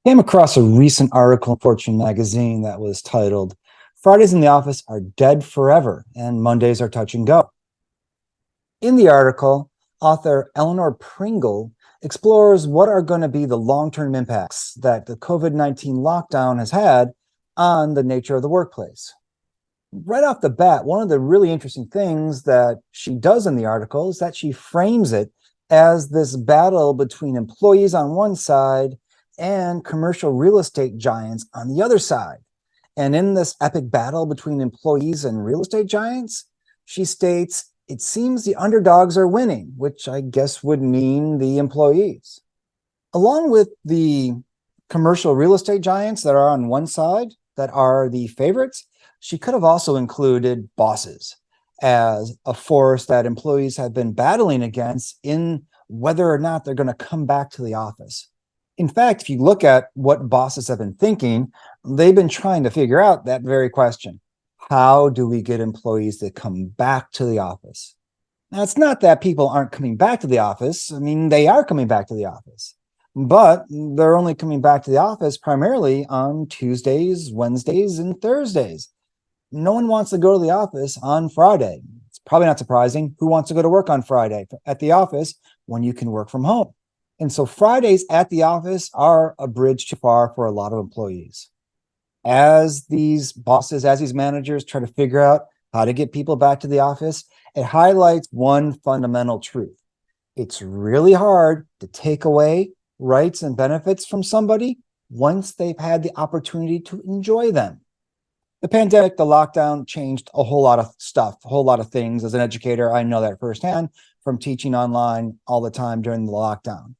Came across a recent article in Fortune magazine that was titled, Fridays in the Office Are Dead Forever and Mondays Are Touch and Go. In the article, author Eleanor Pringle explores what are going to be the long-term impacts that the COVID-19 lockdown has had on the nature of the workplace. Right off the bat, one of the really interesting things that she does in the article is that she frames it as this battle between employees on one side and commercial real estate giants on the other side. And in this epic battle between employees and real estate giants, she states, it seems the underdogs are winning, which I guess would mean the employees. Along with the commercial real estate giants that are on one side, that are the favorites, she could have also included bosses as a force that employees have been battling against in whether or not they're going to come back to the office. In fact, if you look at what bosses have been thinking, they've been trying to figure out that very question. How do we get employees to come back to the office? Now, it's not that people aren't coming back to the office. I mean, they are coming back to the office, but they're only coming back to the office primarily on Tuesdays, Wednesdays, and Thursdays. No one wants to go to the office on Friday. It's probably not surprising. Who wants to go to work on Friday at the office when you can work from home? And so Fridays at the office are a bridge too far for a lot of employees. As these bosses, as these managers try to figure out how to get people back to the office, it highlights one fundamental truth. It's really hard to take away rights and benefits from somebody once they've had the opportunity to enjoy them. The pandemic, the lockdown changed a whole lot of stuff, a whole lot of things. As an educator, I know that firsthand from teaching online all the time during the lockdown.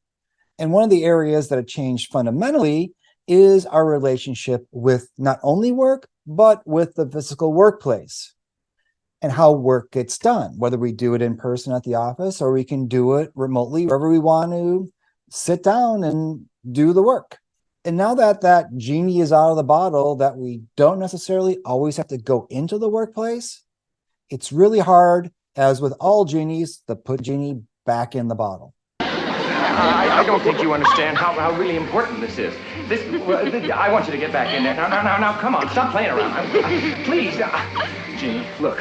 And one of the areas that it changed fundamentally is our relationship with not only work, but with the physical workplace and how work gets done, whether we do it in person at the office or we can do it remotely wherever we want to sit down and do the work. And now that that genie is out of the bottle, that we don't necessarily always have to go into the workplace, it's really hard, as with all genies, to put genie back in the bottle. I don't think you understand how really important this is. I want you to get back in there. Now, come on, stop playing around. Please. Jeannie, look.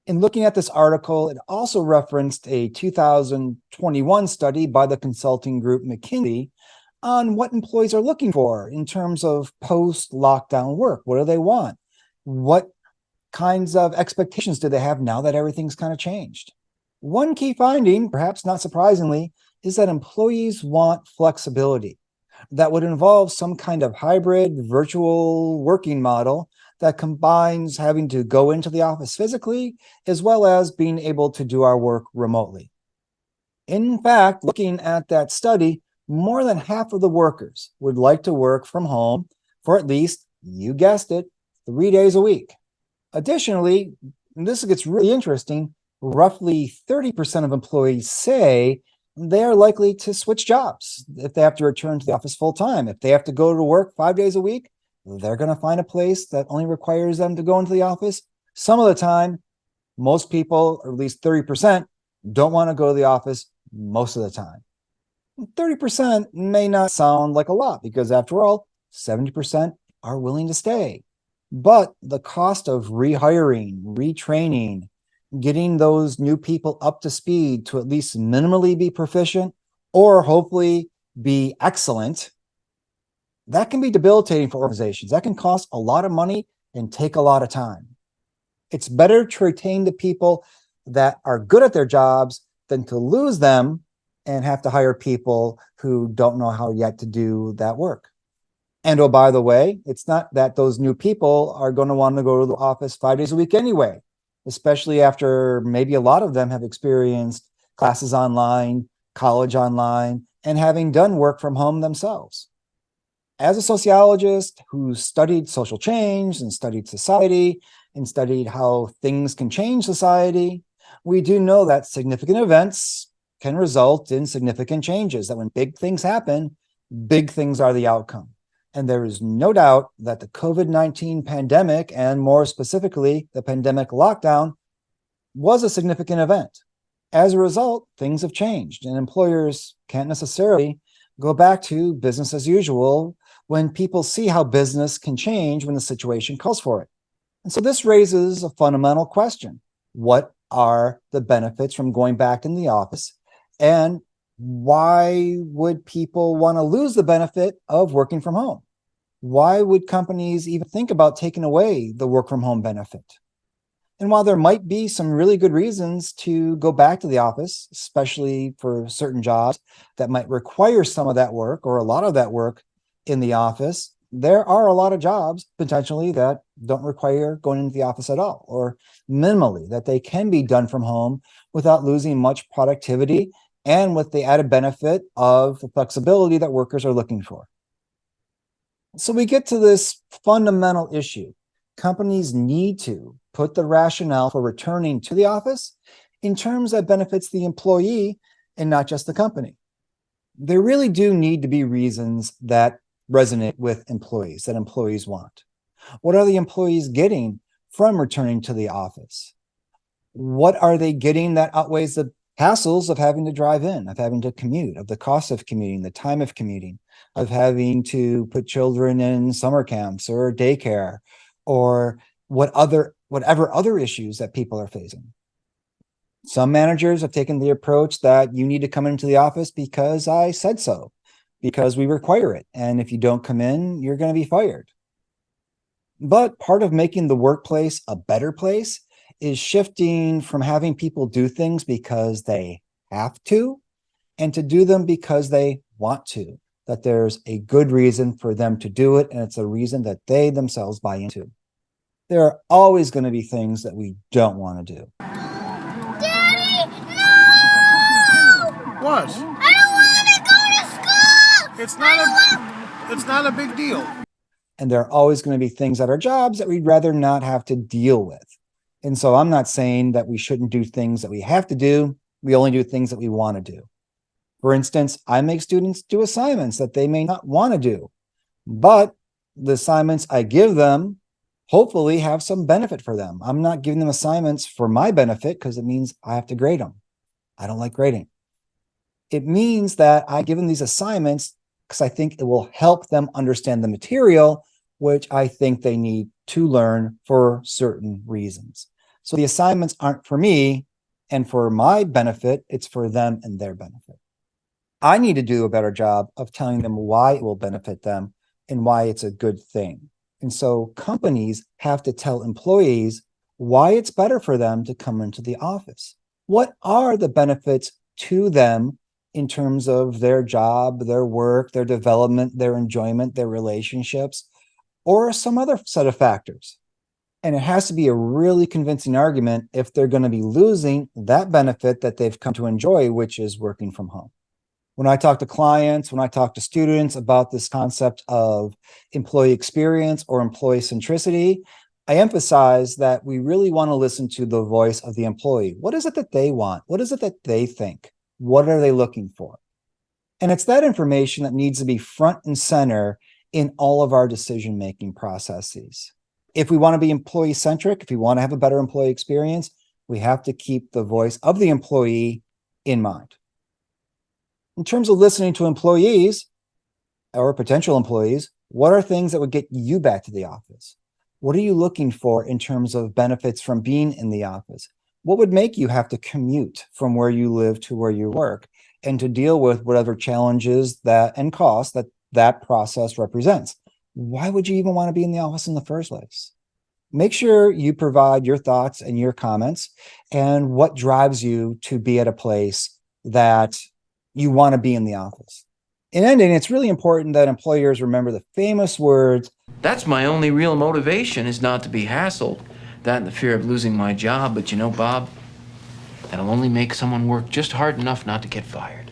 In looking at this article, it also referenced a 2021 study by the consulting group McKinsey on what employees are looking for in terms of post-lockdown work. What do they want? What kinds of expectations do they have now that everything's kind of changed? One key finding, perhaps not surprisingly, is that employees want flexibility. That would involve some kind of hybrid virtual working model that combines having to go into the office physically, as well as being able to do our work remotely. In fact, looking at that study, more than half of the workers would like to work from home for at least, you guessed it, 3 days a week. Additionally, and this gets really interesting, roughly 30% of employees say they are likely to switch jobs if they have to return to the office full time. If they have to go to work 5 days a week, they're going to find a place that only requires them to go into the office. Some of the time, most people, or at least 30%, don't want to go to the office most of the time. 30% may not sound like a lot because after all, 70% are willing to stay. But the cost of rehiring, retraining, getting those new people up to speed to at least minimally be proficient or hopefully be excellent, that can be debilitating for organizations. That can cost a lot of money and take a lot of time. It's better to retain the people that are good at their jobs than to lose them and have to hire people who don't know how yet to do that work. And oh, by the way, it's not that those new people are going to want to go to the office 5 days a week anyway, especially after maybe a lot of them have experienced classes online, college online, and having done work from home themselves. As a sociologist who studied social change and studied society and studied how things can change society, we do know that significant events can result in significant changes, that when big things happen, big things are the outcome. And there is no doubt that the COVID-19 pandemic, and more specifically, the pandemic lockdown, was a significant event. As a result, things have changed, and employers can't necessarily go back to business as usual when people see how business can change when the situation calls for it. And so this raises a fundamental question. What are the benefits from going back in the office? And why would people want to lose the benefit of working from home? Why would companies even think about taking away the work from home benefit? And while there might be some really good reasons to go back to the office, especially for certain jobs that might require some of that work or a lot of that work in the office, there are a lot of jobs potentially that don't require going into the office at all, or minimally, that they can be done from home without losing much productivity and with the added benefit of the flexibility that workers are looking for. So we get to this fundamental issue. Companies need to put the rationale for returning to the office in terms that benefits the employee and not just the company. There really do need to be reasons that resonate with employees, that employees want. What are the employees getting from returning to the office? What are they getting that outweighs the hassles of having to drive in, of having to commute, of the cost of commuting, the time of commuting, of having to put children in summer camps or daycare, or whatever other issues that people are facing? Some managers have taken the approach that you need to come into the office because I said so, because we require it. And if you don't come in, you're going to be fired. But part of making the workplace a better place is shifting from having people do things because they have to, and to do them because they want to, that there's a good reason for them to do it, and it's a reason that they themselves buy into. There are always going to be things that we don't want to do. Daddy, no! What? I don't want to go to school! It's not a big deal. And there are always going to be things at our jobs that we'd rather not have to deal with. And so I'm not saying that we shouldn't do things that we have to do. We only do things that we want to do. For instance, I make students do assignments that they may not want to do, but the assignments I give them hopefully have some benefit for them. I'm not giving them assignments for my benefit because it means I have to grade them. I don't like grading. It means that I give them these assignments because I think it will help them understand the material, which I think they need to learn for certain reasons. So the assignments aren't for me and for my benefit, it's for them and their benefit. I need to do a better job of telling them why it will benefit them and why it's a good thing. And so companies have to tell employees why it's better for them to come into the office. What are the benefits to them in terms of their job, their work, their development, their enjoyment, their relationships, or some other set of factors? And it has to be a really convincing argument if they're going to be losing that benefit that they've come to enjoy, which is working from home. When I talk to clients, when I talk to students about this concept of employee experience or employee centricity, I emphasize that we really want to listen to the voice of the employee. What is it that they want? What is it that they think? What are they looking for? And it's that information that needs to be front and center in all of our decision-making processes. If we want to be employee-centric, if we want to have a better employee experience, we have to keep the voice of the employee in mind. In terms of listening to employees or potential employees, what are things that would get you back to the office? What are you looking for in terms of benefits from being in the office? What would make you have to commute from where you live to where you work and to deal with whatever challenges that and costs that that process represents? Why would you even want to be in the office in the first place? Make sure you provide your thoughts and your comments and what drives you to be at a place that you want to be in the office. In ending, it's really important that employers remember the famous words, "That's my only real motivation, is not to be hassled. That and the fear of losing my job. But you know, Bob, that'll only make someone work just hard enough not to get fired."